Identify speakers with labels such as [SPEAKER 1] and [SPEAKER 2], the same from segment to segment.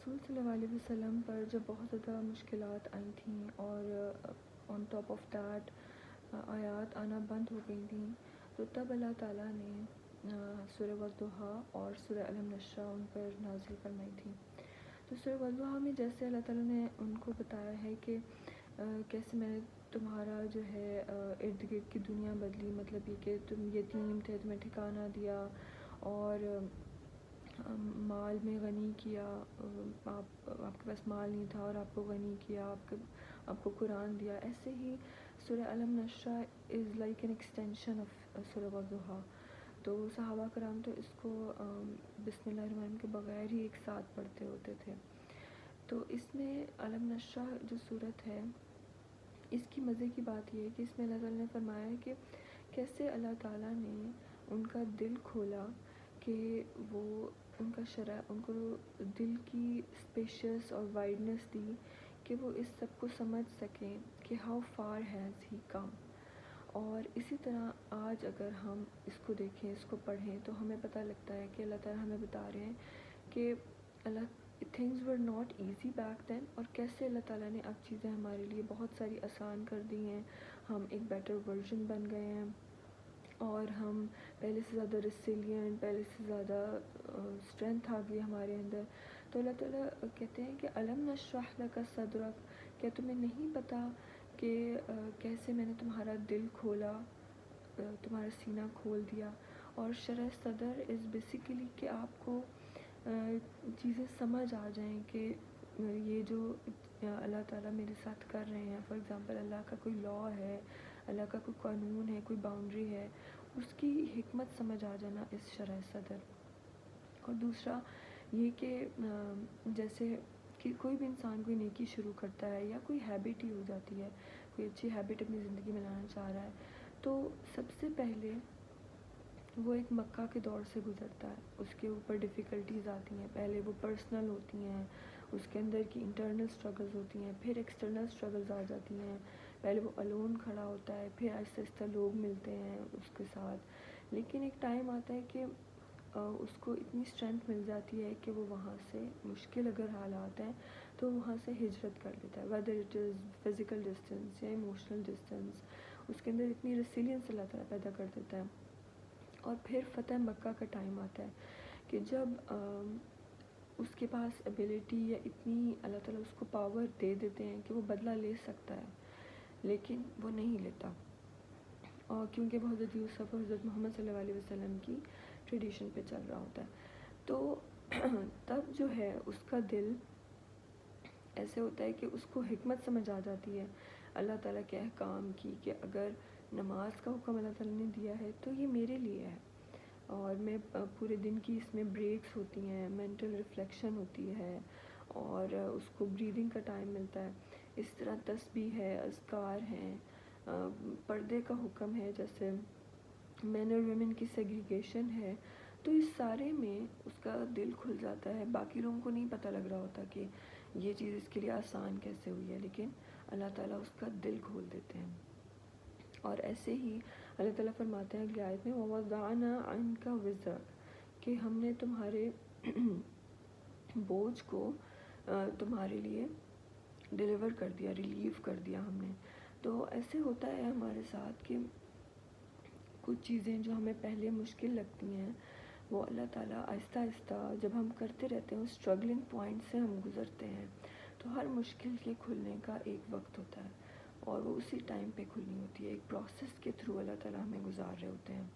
[SPEAKER 1] رسول صلی اللہ علیہ وسلم پر جب بہت زیادہ مشکلات آئی تھیں اور آن ٹاپ آف دیٹ آیات آنا بند ہو گئی تھیں، تو تب اللہ تعالیٰ نے سورہ والضحیٰ اور سورہ الم نشرہ ان پر نازل فرمائی تھی۔ تو سورہ والضحیٰ میں جیسے اللہ تعالیٰ نے ان کو بتایا ہے کہ کیسے میں نے تمہارا جو ہے ارد گرد کی دنیا بدلی، مطلب یہ کہ تم یتیم تھے، تمہیں ٹھکانہ دیا اور مال میں غنی کیا، آپ کے پاس مال نہیں تھا اور آپ کو غنی کیا، آپ کو قرآن دیا۔ ایسے ہی سورہ الم نشرہ is like an extension of سورہ والضحیٰ۔ تو صحابہ کرام تو اس کو بسم اللہ الرحمن الرحیم کے بغیر ہی ایک ساتھ پڑھتے ہوتے تھے۔ تو اس میں الم نشرہ جو صورت ہے، اس کی مزے کی بات یہ ہے کہ اس میں اللہ تعالیٰ نے فرمایا ہے کہ کیسے اللہ تعالیٰ نے ان کا دل کھولا کہ وہ ان کو دل کی اسپیشیس اور وائڈنس دی کہ وہ اس سب کو سمجھ سکیں کہ ہاؤ فار ہیز ہی کم۔ اور اسی طرح آج اگر ہم اس کو دیکھیں، اس کو پڑھیں، تو ہمیں پتہ لگتا ہے کہ اللہ تعالیٰ ہمیں بتا رہے ہیں کہ things were not easy back then, اور کیسے اللہ تعالیٰ نے اب چیزیں ہمارے لیے بہت ساری آسان کر دی ہیں، ہم ایک بیٹر ورژن بن گئے ہیں اور ہم پہلے سے زیادہ ریسیلینٹ، پہلے سے زیادہ اسٹرینتھ آ گئی ہمارے اندر۔ تو اللہ تعالیٰ کہتے ہیں کہ الم نشرح لک صدرک، کیا تمہیں نہیں پتہ کہ کیسے میں نے تمہارا دل کھولا، تمہارا سینہ کھول دیا۔ اور شرح صدر از بیسیکلی کہ آپ کو چیزیں سمجھ آ جائیں کہ یہ جو اللہ تعالیٰ میرے ساتھ کر رہے ہیں، فار ایگزامپل اللہ کا کوئی لاء ہے، اللہ کا کوئی قانون ہے، کوئی باؤنڈری ہے، اس کی حکمت سمجھ آ جانا اس شرح صدر۔ اور دوسرا یہ کہ جیسے کہ کوئی بھی انسان کوئی نیکی شروع کرتا ہے یا کوئی ہیبٹ ہی ہو جاتی ہے، کوئی اچھی ہیبٹ اپنی زندگی میں لانا چاہ رہا ہے، تو سب سے پہلے وہ ایک مکہ کے دور سے گزرتا ہے، اس کے اوپر ڈیفیکلٹیز آتی ہیں، پہلے وہ پرسنل ہوتی ہیں، اس کے اندر کی انٹرنل سٹرگلز ہوتی ہیں، پھر ایکسٹرنل سٹرگلز آ جاتی ہیں، پہلے وہ الون کھڑا ہوتا ہے، پھر آہستہ آہستہ لوگ ملتے ہیں اس کے ساتھ، لیکن ایک ٹائم آتا ہے کہ اس کو اتنی اسٹرینتھ مل جاتی ہے کہ وہ وہاں سے مشکل اگر حالات ہیں تو وہاں سے ہجرت کر لیتا ہے، whether it is physical distance یا ایموشنل ڈسٹینس، اس کے اندر اتنی ریسیلینس اللہ تعالیٰ پیدا کر دیتا ہے۔ اور پھر فتح مکہ کا ٹائم آتا ہے کہ جب اس کے پاس ایبیلٹی یا اتنی اللہ تعالیٰ اس کو پاور دے دیتے ہیں کہ وہ بدلہ لے سکتا ہے، لیکن وہ نہیں لیتا، اور کیونکہ وہ حضرت یوسف اور حضرت محمد صلی اللہ علیہ وسلم کی ٹریڈیشن پہ چل رہا ہوتا ہے۔ تو تب جو ہے اس کا دل ایسے ہوتا ہے کہ اس کو حکمت سمجھ آ جاتی ہے اللہ تعالیٰ کے احکام کی، کہ اگر نماز کا حکم اللہ تعالیٰ نے دیا ہے تو یہ میرے لیے ہے، اور میں پورے دن کی اس میں بریکس ہوتی ہیں، مینٹل ریفلیکشن ہوتی ہے، اور اس کو بریدنگ کا ٹائم ملتا ہے، اس طرح تسبیح ہے، اذکار ہیں، پردے کا حکم ہے، جیسے مین اور ویمن کی سیگریگیشن ہے، تو اس سارے میں اس کا دل کھل جاتا ہے۔ باقی لوگوں کو نہیں پتہ لگ رہا ہوتا کہ یہ چیز اس کے لیے آسان کیسے ہوئی ہے، لیکن اللہ تعالیٰ اس کا دل کھول دیتے ہیں۔ اور ایسے ہی اللہ تعالیٰ فرماتے ہیں اگلی آیت میں وَوَضَعْنَا عَنْكَ وِزْرَكَ، کہ ہم نے تمہارے بوجھ کو تمہارے لیے ڈیلیور کر دیا، ریلیو کر دیا ہم نے۔ تو ایسے ہوتا ہے ہمارے ساتھ کہ کچھ چیزیں جو ہمیں پہلے مشکل لگتی ہیں، وہ اللہ تعالیٰ آہستہ آہستہ جب ہم کرتے رہتے ہیں، اس اسٹرگلنگ پوائنٹ سے ہم گزرتے ہیں، تو ہر مشکل کے کھلنے کا ایک وقت ہوتا ہے، اور وہ اسی ٹائم پہ کھلنی ہوتی ہے، ایک پروسیس کے تھرو اللہ تعالیٰ ہمیں گزار رہے ہوتے ہیں۔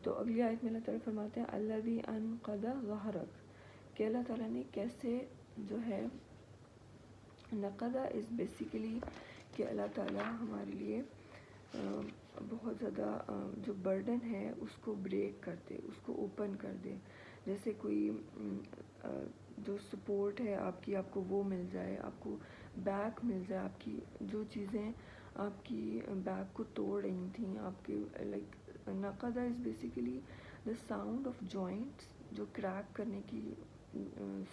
[SPEAKER 1] تو اگلی آیت میں اللہ تعالیٰ فرماتے ہیں الذی انقض ظہرک، کہ اللہ تعالیٰ نے کیسے جو ہے نقضہ از بیسیکلی کہ اللہ تعالیٰ ہمارے لیے بہت زیادہ جو برڈن ہے اس کو بریک کر دے، اس کو اوپن کر دے، جیسے کوئی جو سپورٹ ہے آپ کی، آپ کو وہ مل جائے، آپ کو بیک مل جائے، آپ کی جو چیزیں آپ کی بیک کو توڑ رہی تھیں، آپ کے لائک نقضہ is basically the sound of joints, جو کریک کرنے کی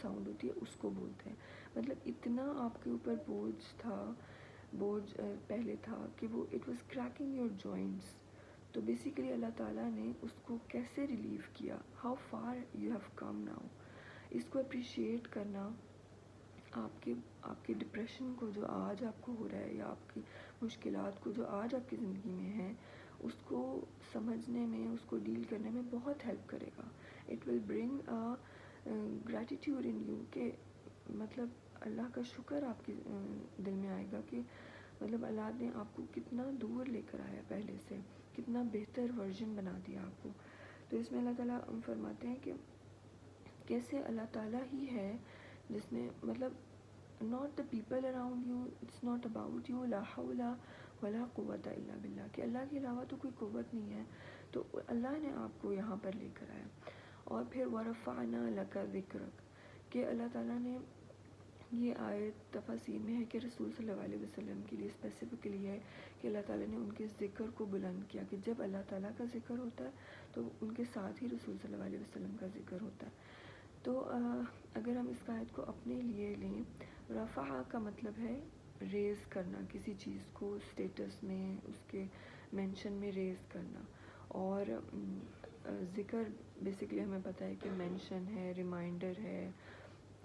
[SPEAKER 1] ساؤنڈ ہوتی ہے اس کو بولتے ہیں۔ مطلب اتنا آپ کے اوپر بوجھ پہلے تھا کہ وہ it was cracking your joints. تو بیسیکلی اللہ تعالیٰ نے اس کو کیسے ریلیو کیا، how far you have come now, اس کو اپریشیٹ کرنا، آپ کے ڈپریشن کو جو آج آپ کو ہو رہا ہے، یا آپ کی مشکلات کو جو آج آپ کی زندگی میں ہیں، اس کو سمجھنے میں، اس کو ڈیل کرنے میں بہت ہیلپ کرے گا. It will bring gratitude in you, کہ مطلب اللہ کا شکر آپ کے دل میں آئے گا کہ مطلب اللہ نے آپ کو کتنا دور لے کر آیا، پہلے سے کتنا بہتر ورژن بنا دیا آپ کو. تو اس میں اللہ تعالیٰ فرماتے ہیں کہ کیسے اللہ تعالیٰ ہی ہے جس نے مطلب not the people around you, it's not about you, لا حول ولا قوت الا باللہ، کہ اللہ کے علاوہ تو کوئی قوت نہیں ہے، تو اللہ نے آپ کو یہاں پر لے کر آیا. اور پھر ورفعنا لک ذکرک، کہ اللہ تعالیٰ نے یہ آیت تفاسیر میں ہے کہ رسول صلی اللہ علیہ وسلم کے لیے اسپیسیفکلی ہے کہ اللہ تعالیٰ نے ان کے ذکر کو بلند کیا، کہ جب اللہ تعالیٰ کا ذکر ہوتا ہے تو ان کے ساتھ ہی رسول صلی اللہ علیہ وسلم کا ذکر ہوتا ہے. تو اگر ہم اس آیت کو اپنے لیے لیں، رفع کا مطلب ہے ریز کرنا، کسی چیز کو اسٹیٹس میں، اس کے مینشن میں ریز کرنا. اور ذکر بیسیکلی ہمیں پتہ ہے کہ مینشن ہے، ریمائنڈر ہے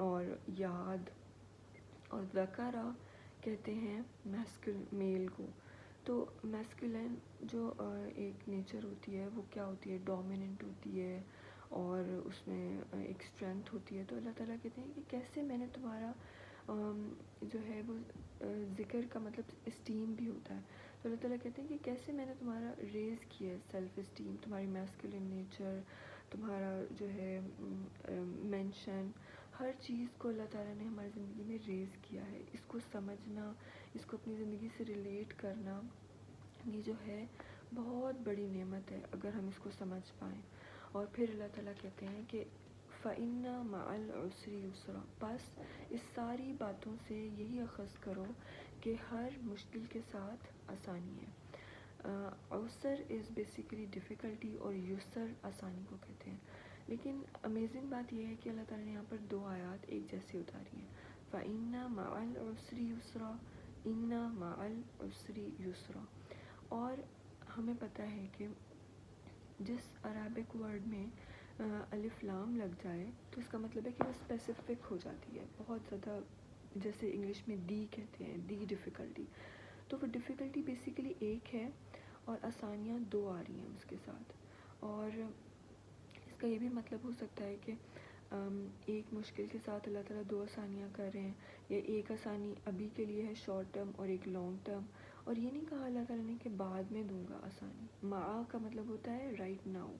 [SPEAKER 1] اور یاد. اور ذکرہ کہتے ہیں میل کو. تو میسکولین جو ایک نیچر ہوتی ہے وہ کیا ہوتی ہے، ڈومیننٹ ہوتی ہے اور اس میں ایک اسٹرینتھ ہوتی ہے. تو اللہ تعالیٰ کہتے ہیں کہ کیسے میں نے تمہارا جو ہے وہ ذکر کا مطلب اسٹیم بھی ہوتا ہے. تو اللہ تعالیٰ کہتے ہیں کہ کیسے میں نے تمہارا ریز کیا ہے سیلف اسٹیم، تمہاری میسکولین نیچر، تمہارا جو ہے مینشن، ہر چیز کو اللہ تعالیٰ نے ہماری زندگی میں ریز کیا ہے. اس کو سمجھنا، اس کو اپنی زندگی سے ریلیٹ کرنا، یہ جو ہے بہت بڑی نعمت ہے اگر ہم اس کو سمجھ پائیں. اور پھر اللہ تعالیٰ کہتے ہیں کہ فَإِنَّ مَعَ الْعُسْرِ يُسْرًا، بس اس ساری باتوں سے یہی اخذ کرو کہ ہر مشکل کے ساتھ آسانی ہے. عسر از بیسیکلی ڈیفیکلٹی اور یسر آسانی کو کہتے ہیں. لیکن امیزنگ بات یہ ہے کہ اللہ تعالیٰ نے یہاں پر دو آیات ایک جیسی اتاری ہیں، فَإِنَّ مَعَ الْعُسْرِ يُسْرًا، إِنَّ مَعَ الْعُسْرِ يُسْرًا. اور ہمیں پتہ ہے کہ جس عربک ورڈ میں الف لام لگ جائے تو اس کا مطلب ہے کہ وہ اسپیسیفک ہو جاتی ہے بہت زیادہ، جیسے انگلش میں دی کہتے ہیں، دی ڈیفیکلٹی. تو وہ ڈیفیکلٹی بیسیکلی ایک ہے اور آسانیاں دو آ رہی ہیں اس کے ساتھ. اور اس کا یہ بھی مطلب ہو سکتا ہے کہ ایک مشکل کے ساتھ اللہ تعالیٰ دو آسانیاں کر رہے ہیں، یا ایک آسانی ابھی کے لیے ہے شارٹ ٹرم اور ایک لانگ ٹرم. اور یہ نہیں کہا اللہ تعالیٰ نے کہ بعد میں دوں گا آسانی. مع کا مطلب ہوتا ہے رائٹ ناؤ.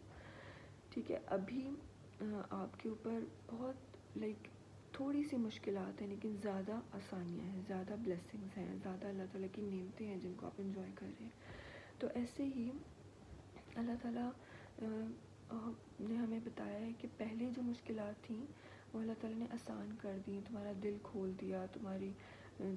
[SPEAKER 1] ٹھیک ہے، ابھی آپ کے اوپر بہت تھوڑی سی مشکلات ہیں لیکن زیادہ آسانیاں ہیں، زیادہ بلیسنگز ہیں، زیادہ اللہ تعالیٰ کی نعمتیں ہیں جن کو آپ انجوائے کر رہے ہیں. تو ایسے ہی اللہ تعالیٰ نے ہمیں بتایا ہے کہ پہلے جو مشکلات تھیں وہ اللہ تعالیٰ نے آسان کر دی، تمہارا دل کھول دیا، تمہاری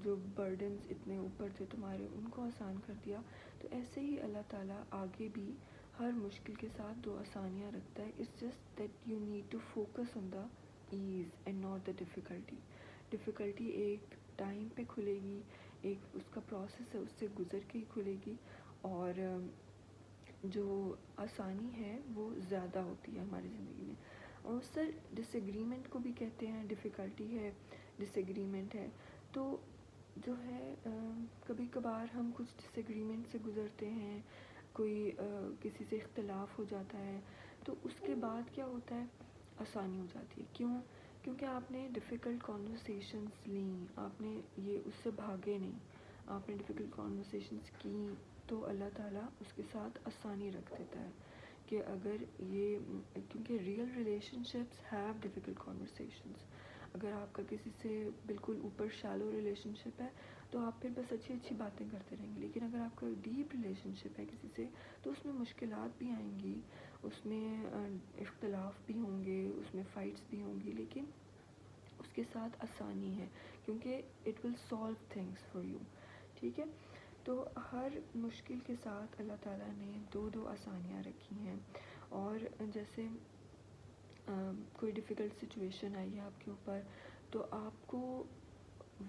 [SPEAKER 1] جو برڈنز اتنے اوپر تھے تمہارے ان کو آسان کر دیا. تو ایسے ہی اللہ تعالیٰ آگے بھی ہر مشکل کے ساتھ دو آسانیاں رکھتا ہے. It's just that you need to focus on the ease and not the difficulty. Difficulty ایک ٹائم پہ کھلے گی، ایک اس کا پروسیس ہے، اس سے گزر کے ہی کھلے گی. اور جو آسانی ہے وہ زیادہ ہوتی ہے ہماری زندگی میں. اور سر ڈس ایگریمنٹ کو بھی کہتے ہیں، ڈیفیکلٹی ہے، ڈس ایگریمنٹ ہے. تو جو ہے کبھی کبھار ہم کچھ ڈس ایگریمنٹ سے گزرتے ہیں، کوئی کسی سے اختلاف ہو جاتا ہے، تو اس کے بعد کیا ہوتا ہے، آسانی ہو جاتی ہے. کیونکہ آپ نے ڈیفیکلٹ کانورسیشنز لیں، آپ نے یہ اس سے بھاگے نہیں، آپ نے ڈیفیکلٹ کانورسیشنز کی، تو اللہ تعالیٰ اس کے ساتھ آسانی رکھ دیتا ہے. کہ اگر یہ کیونکہ real relation ships have difficult conversations. اگر آپ کا کسی سے بالکل اوپر شالو ریلیشن شپ ہے تو آپ پھر بس اچھی اچھی باتیں کرتے رہیں گے. لیکن اگر آپ کا ڈیپ ریلیشن شپ ہے کسی سے تو اس میں مشکلات بھی آئیں گی، اس میں اختلاف بھی ہوں گے، اس میں فائٹس بھی ہوں گی، لیکن اس کے ساتھ آسانی ہے کیونکہ it will solve things for you. ٹھیک ہے، تو ہر مشکل کے ساتھ اللہ تعالیٰ نے دو دو آسانیاں رکھی ہیں. اور جیسے کوئی ڈیفیکلٹ سچویشن آئی ہے آپ کے اوپر تو آپ کو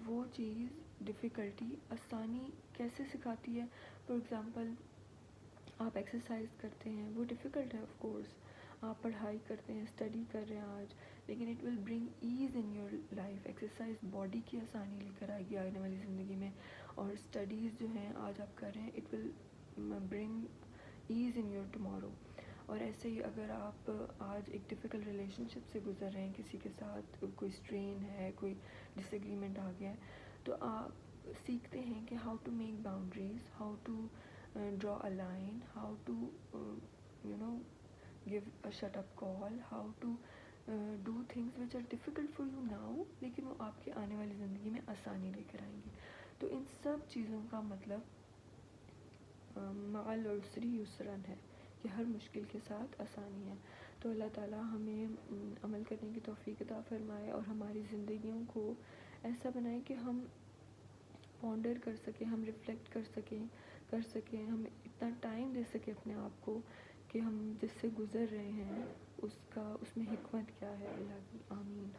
[SPEAKER 1] وہ چیز ڈیفیکلٹی آسانی کیسے سکھاتی ہے. فار ایگزامپل آپ ایکسرسائز کرتے ہیں، وہ ڈیفیکلٹ ہے آف کورس. آپ پڑھائی کرتے ہیں، اسٹڈی کر رہے ہیں آج، لیکن it will bring as in your life. Exercise body کی آسانی لے کر آئے گی آنے والی زندگی میں, اور اسٹڈیز جو ہیں آج آپ کر رہے ہیں, it will bring as in your tomorrow. اور ایسے ہی اگر آپ آج ایک ڈیفیکلٹ ریلیشن شپ سے گزر رہے ہیں, کسی کے ساتھ کوئی اسٹرین ہے, کوئی ڈس ایگریمنٹ آ گیا ہے, تو آپ سیکھتے ہیں کہ how to make boundaries, how to draw a line, how to give a shut up call, how to do things which are difficult for you now, لیکن وہ آپ کے آنے والی زندگی میں آسانی لے کر آئیں گے. تو ان سب چیزوں کا مطلب مع العسر یسرا ہے, کہ ہر مشکل کے ساتھ آسانی ہے. تو اللہ تعالیٰ ہمیں عمل کرنے کی توفیق عطا فرمائے, اور ہماری زندگیوں کو ایسا بنائے کہ ہم پونڈر کر سکیں, ہم ریفلیکٹ کر سکیں, ہم اتنا ٹائم دے سکیں اپنے آپ کو کہ ہم جس سے گزر رہے ہیں اس میں حکمت کیا ہے اللہ کی. آمین.